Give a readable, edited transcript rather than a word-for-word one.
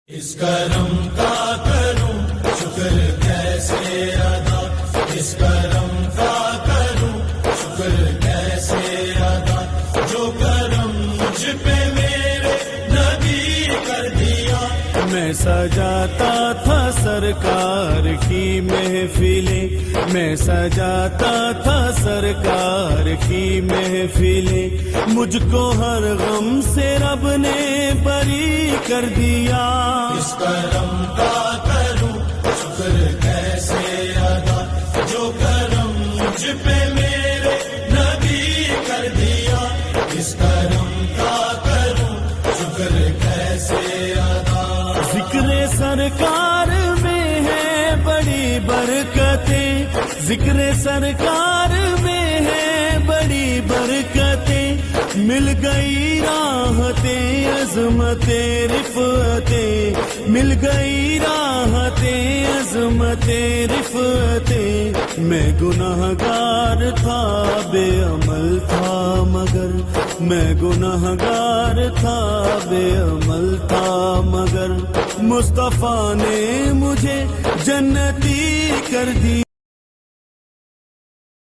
اس کرم کا کروں شکر کیسے ادا، اس کرم کا کروں شکر کیسے ادا، جو کرم مجھ پہ میرے نبی کر دیا۔ میں سجاتا تھا سرکار کی محفلیں، میں سجاتا تھا سرکار کی محفلیں، مجھ کو ہر غم سے رب نے بری کر دیا۔ اس کرم کا کروں شکر کیسے ادا، جو کرم مجھ پہ میرے نبی کر دیا۔ اس کرم کا کروں شکر کیسے ادا۔ ذکر سرکار میں ہے بڑی برکتیں، ذکر سرکار میں ہے بڑی برکتیں، مل گئی راحتیں عظمتیں رفعتیں، مل گئی راحتیں عظمتیں رفعتیں۔ میں گنہگار تھا بے عمل تھا مگر، میں گنہگار تھا بے عمل تھا مگر، مصطفیٰ نے مجھے جنتی کر دی۔